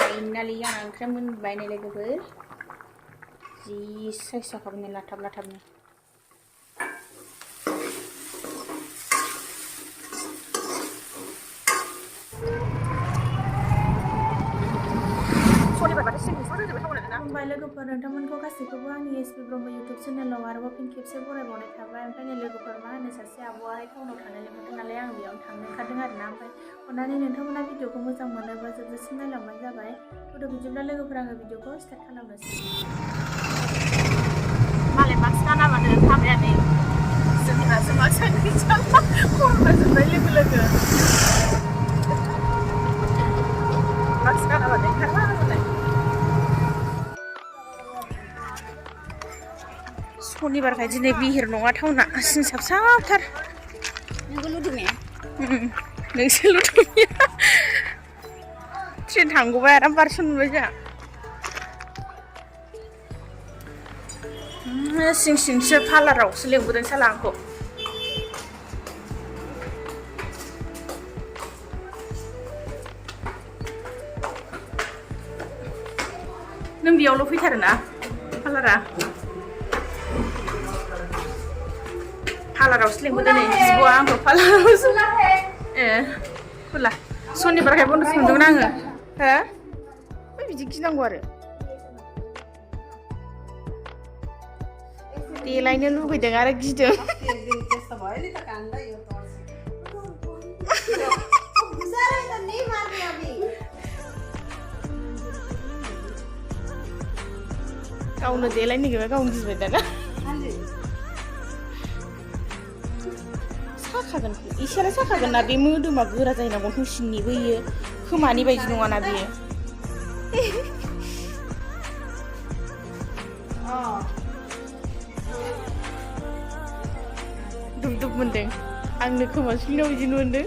Finally आंना ओंख्रिया मोनबाय नै लोगोफोर जि साइस जाखाबाय लाथाब लाथाबनो खुलुमबाय लोगोफोर नोंथांमोनखौ गासैखौबो आंनि एसपि ब्रह्म इउटुब चेनेलाव आरोबाव फिन खेबसे बरायबावनाय थाबाय ओमफ्राय नै लोगोफोर मा होनो सासे आब'आहाय टाउनाव थांनो लिंहरदों नालाय आं बेयावनो थांनो ओंखारदों आरोना ओमफ्राय अननानै नोंथांमोना भिडिअखौ मोजां मोनोबा जोबजासिम नायलांबानो जाबाय थ' बिदिब्ला लोगोफोर आङो भिडिअखौ स्टार्ट खालामनोसै मालाय मास्क गानाबानो थाबायानो जोंनासो मास्कआनो गैथारला कर'ना जोबनाय लोगो लोगो मास्क गानाबानो ओंखारला मालाय शनिबारखाय दिनै बिहिर नङा टाउना सिनसाबसाबथार नोंबो लुदोंने नोंसो लुदों ट्रेन थांगौबाय आराम बारसन मोनबाय जोंहा सिं सिंसो पार्लारावसो लेंबोदों साला आंखौ नों बेयावल' फैथारोना पार्लारा पार्लारावसो लेंबोदों नै जिब'आ आंखौ पार्लारावसो ए खुला शनिबारखाय बन्द' खालामदोंमोन आङो हो बिदि गिनांगौ आरो देलायनो लुगैदों आरो गिदों गावनो देलायनो नागिरबाय गावनो गिबाय दाना साखागोन एसेयानो साखागोन ना बे मोदोमा गोरा जायोना गन्थं सिंनिबो इयो खोमानि बायदि नङाना बेयो दुब दुब मोनदों आंनो खोमा सिंनाव बिदि मोनदों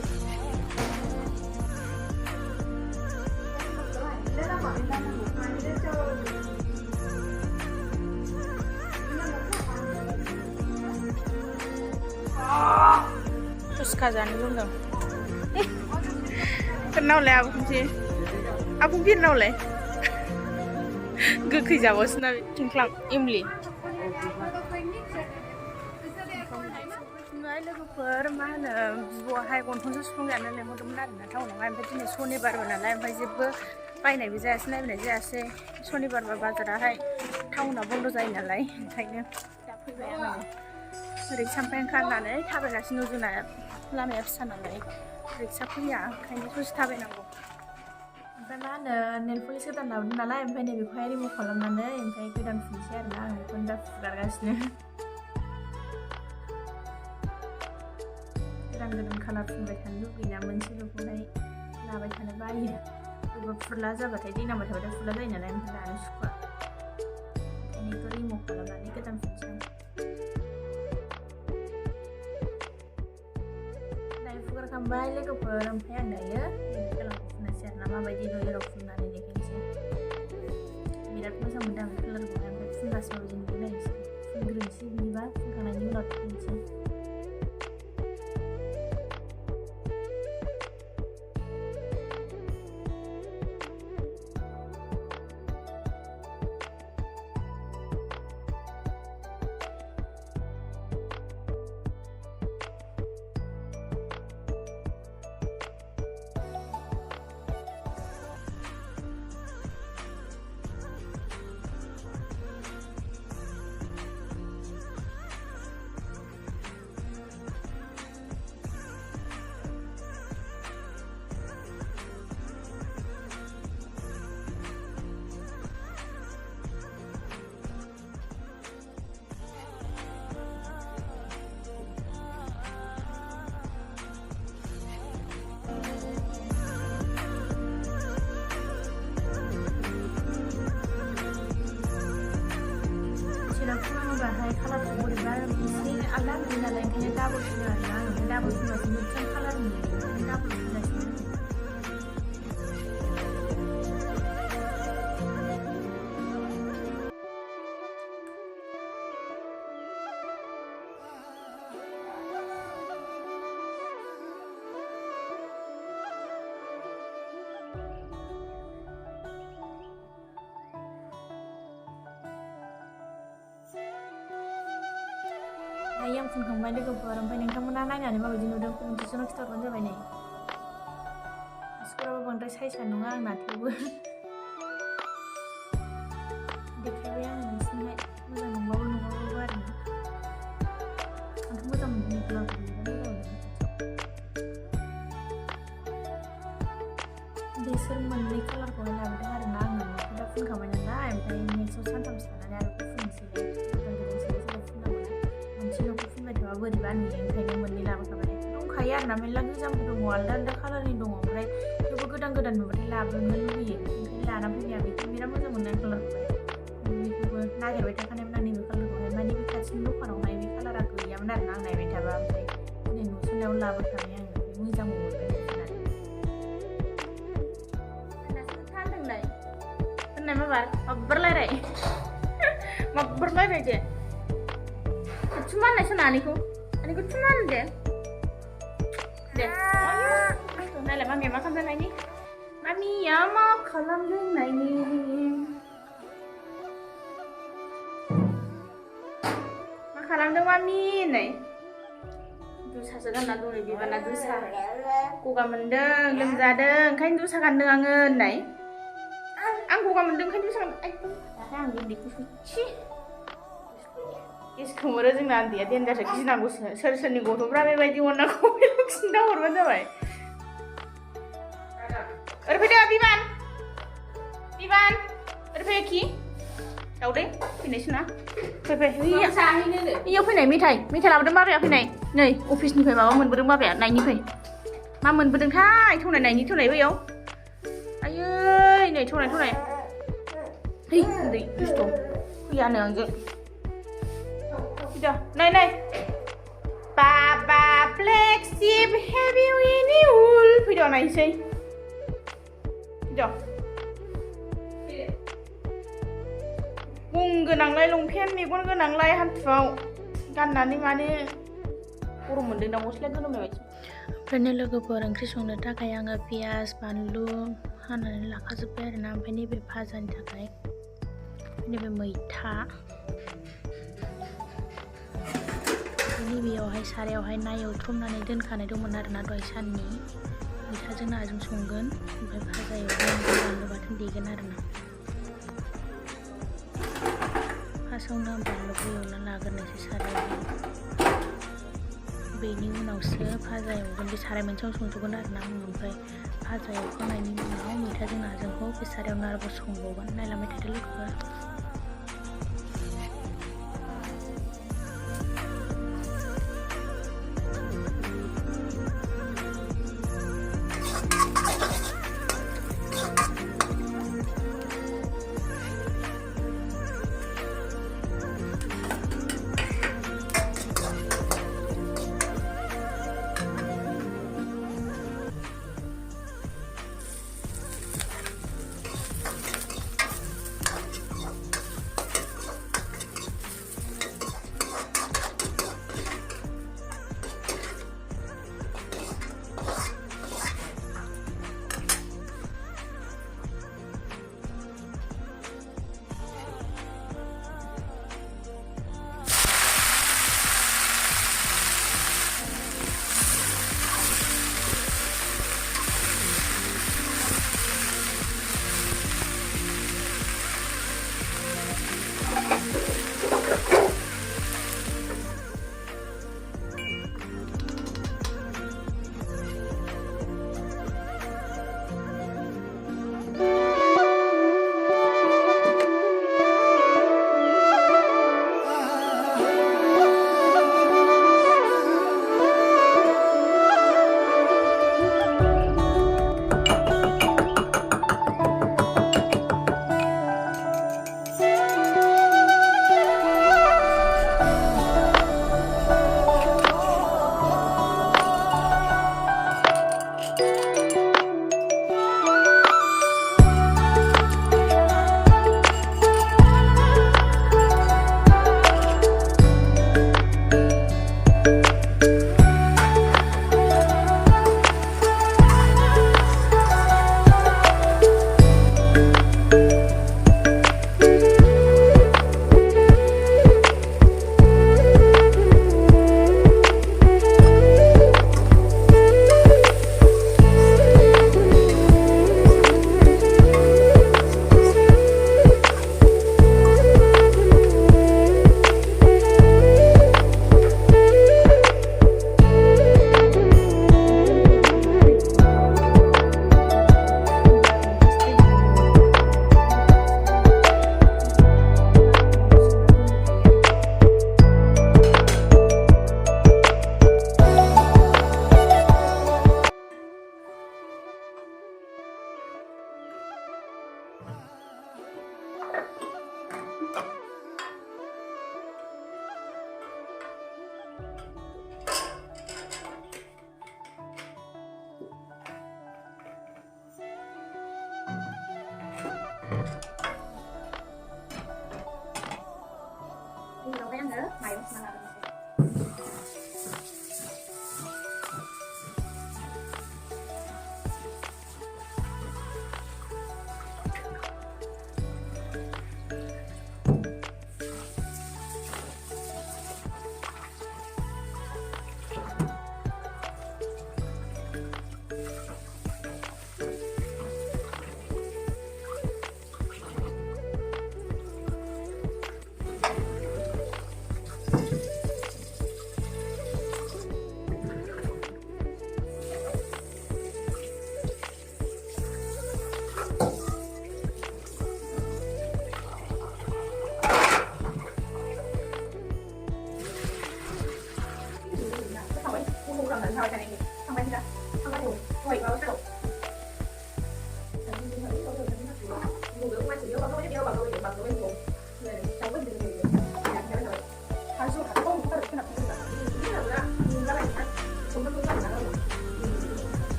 फुसका जानो लुगैदों सोरनावलाय आबुंफिरनावलाय गोखै जाबावसोना थिंख्लां इमलि लोगोफोर मा होनो बिब'आहाय गन्थंजों सुफ्लुं जानो लेंहरदोंमोन आरोना टाउनावहाय ओमफ्राय दिनै शनिबारबो नालाय ओमफ्राय जेबो बायनायबो जायासै नायबोनाय जायासै शनिबारबा बाजाराहाय टाउना बन्द' जायो नालाय ओंखायनो दा फैबाय आङो रिक्सा ओमफ्राय ओंखारनानै थाबायगासिनो जोंना लामाया फिसा नालाय रिक्सा फैया ओंखायनो ससे थाबायनांगौ ओमफ्राय मा होनो नेल पलिस गोदान लाबोदों नालाय ओमफ्राय नैबेखौहाय रिमुभ खालामनानै ओमफ्राय गोदान फुनसै आरोना आं बेखौनो दा फुगारगासिनो गोदान कालार फुनबाय थानो लुगैना मोनसेल'खौहाय लाबाय थानो बायो बबेबा फुरला जाबाथाय दै नांबाय थाबाथाय फुरला जायो नालाय ओमफ्राय लानो सुखुवा ओंखायनो बेखौ रिमुभ खालामनानै गोदान फुनसै दायो फुगारखांबाय लोगोफोर ओमफ्राय आं दायो नैबे कालारखौ फुननोसै आरोना माबायदि नुयो फुननानै देखायनोसै बिराद मोजां मोनदों आं कालारखौहाय ओमफ्राय फुनगासिनो माबायदि नुयो नायनोसै फुनग्रोनोसै बिदिबा फुनखांनायनि उनाव देखायनोसै ओमफ्राय कालारखौ बोरैबा एसे आलदा नुयो नालाय ओंखायनो डाबल फुनो आरोना आं ओमफ्राय डाबल फुनबासो मोजां कालार नुयो ओंखायनो डाबल फुनगासिनो Dayo आं फुनखांबाय लोगोफोर ओमफ्राय नोंथांमोना नायनानै माबायदि नुदों कमेन्ट सेक्सनाव खिन्थाहरबानो जाबाय नै मानसिफोराबो बांद्राय साइजआ नङा आंना थेवबो देखायबाय आङो नोंसिनिहाय मोजां नंबाबो नङाबाबो आरोना आंथ' मोजां मोनदों कालारखौ बिसोर मोननै कालारखौहाय लाबोदों आरोना आङो बेखौ दा फुनखांबाय नालाय ओमफ्राय नेक्स्टआव सानथामसो थानानै आरो फुननोसैलाय गोदान गोदान सोलाय सोलाय फुननांगौ मोनसेल'खौ फुनबाय थाबा बोरैबा नुयो ओंखायनो मोननै लाबोखाबाय दंखायो आरोना मेरला गोजामबो दङ आलदा आलदा कालारनि दङ ओमफ्राय थेवबो गोदान गोदान नुबाथाय लाबोनो लुबैयो ओंखायनो लाना फैनाया बेखौ बिराद मोजां मोननाय कालारखौहाय बेखौबो नागिरबाय थाखानायमोन आं नैबे कालारखौहाय माने बे खाथिनि दखानावहाय बे कालारा गैयामोन आरोना आं नायबाय थाबा ओमफ्राय दिनै नुसननायाव लाबोखाबाय आङो मोजां मोनबाय होननाय माब्बार रायलाय दे थुमाननाय आनिखौ थुमान दे नायलाय मामिया मा खालामदों नायनि मामिया मा खालामदों नायनि मा खालामदों मामि नै दुसासो गानना दं नै बिबाना दुसा गगा मोनदों लोमजादों ओंखायनो दुसा गानदों आङो होननाय आं गगा मोनदों ओंखायनो दुसा गानदों एकदम आं उन्दैखौ सुथि गेस खोमोरो जोंना उन्दैया देनजारसो गिनांगौसो सोर सोरनि गथ'फ्रा बेबायदि अननांगौ बेखौ खिन्था हरबानो जाबाय ओरै फैदो बिबान ओरै फै खि दाउदै फैनायसोना फै इयाव फैनाय मेथाइ लाबोदों बाबाया फैनाय नै अफिसनिफ्राय माबा मोनबोदों बाबाया नायनिफ्राय मा मोनबोदोंथाय थौनाय नायनि थौनाय बैयाव आयै नै थौनाय है उन्दै दुस्थ' फैयानो आंजों नै बाबा ब्लेक शिप हेभि विनि उल फैद' नायसै गं गोनांलाय लंपेन्ट मेगन गोनांलाय हान्थुआव गाननानै माने गरम मोनदों दा गस्लाया गोलोमनाय बायदि ओमफ्रायनो लोगोफोर ओंख्रि संनो थाखाय आङो पियास बानलु हानानै लाखाजोब्बाय आरोना ओमफ्राय नैबे भाजानि थाखाय नैबे मैथा नैबेयावहाय सारायावहाय ना एवथ्रमनानै दोनखानाय दंमोन आरोना दहाय साननि मैथाजों नाजों संगोन ओमफ्राय भाजा एवगोन बानलु बाथोन देगोन आरोना फार्स्टआवनो आं बानलुखौ एवना लाग्रोनोसै सारायावहाय बेनि उनावसो भाजा एवगोन बे साराय मोनसेयाव संजोबगोन आरोना ओमफ्राय भाजा एवखांनायनि उनाव मैथाजों नाजोंखौ बे सारायावनो आरोबाव संबावगोन नायलांबाय थादो लोगोफोर Ini ada mayo mana?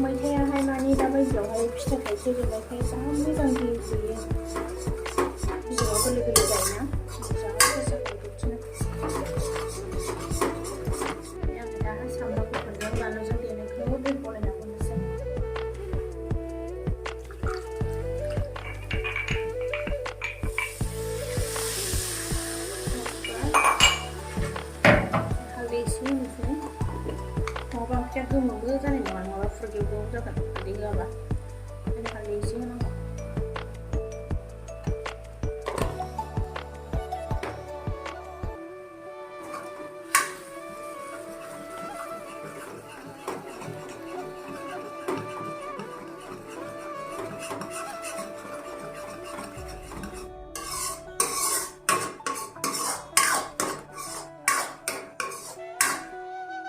मैथाया हाय मानि दा बायदियावहाय फिथाइ थाइसे जोबनायखाय जा मोजां गेब्लेयो बिजौआ गोरलै गोरलै जायोना जा गोसा बिदिनो आङो दा सामब्राम गुफुरजों बानलुजों देनायखौ दै गलायना होनोसै हालदै एसे होनोसै नङाबा ओंख्रिया गोमोबो जानाय नङा नङाबा फुरगेवगेव जागोन हालदै होआबा ओंखायनो हालदै एसे होनांगौ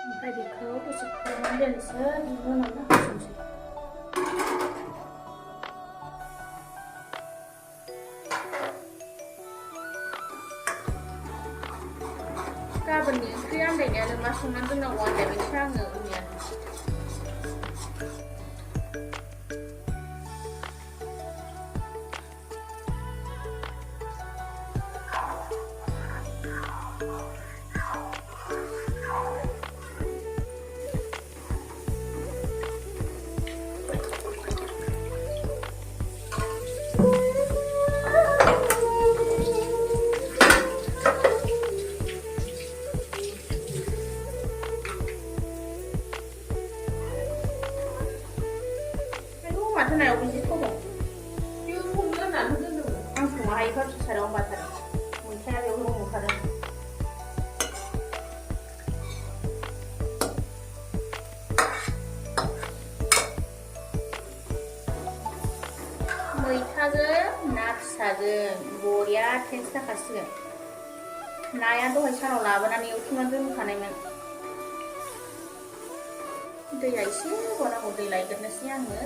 ओमफ्राय बेखौ दसे खोबनानै दोननोसै बिनि उनावनो हासनोसै गाबोननि ओंख्रि आन्दायनायानो मा संनानै दोननांगौ आन्दायबायसो आङो मैया माथोनायाव बिदि थबाव बेयो संनो होननानै दोनदोंमोन आं संनो हायिखौ सारायाव बाथारो मैथाया बेयाव रंखादों मैथाजों ना फिसाजों बरिया टेस्ट जाखासिगोन नाया दहाय सानाव लाबोनानै एवथुमनानै दोनखानायमोन दैया एसे होबावनांगौ दै लायग्रोनोसै आङो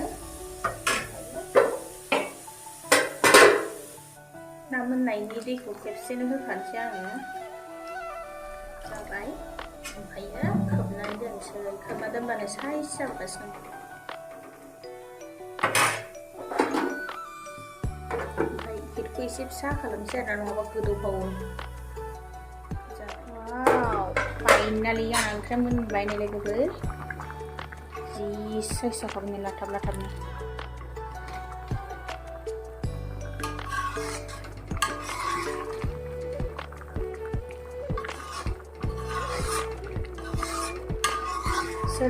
मोननायनि दैखौ खेबसेनो होखानोसै आङो जाबाय ओमफ्रायो खोबनानै दोनसै खोबना दोनबानो साइज जाबोगासिनो ओमफ्राय हिटखौ एसे फिसा खालामसै आरो नङाबा गोदौबावो वाव फाइनालि आंना ओंख्रिया मोनबाय होननाय लोगो जि साइज जाखाबाय लाथाब लाथाबनो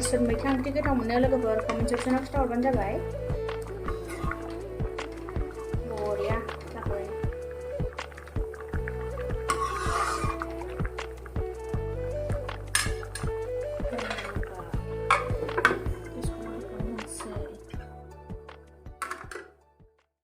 सोर मैथा ओंख्रि गोथाव मोनो लोगोफोर कमेन्ट सेक्सनाव खिन्थाहरबानो जाबाय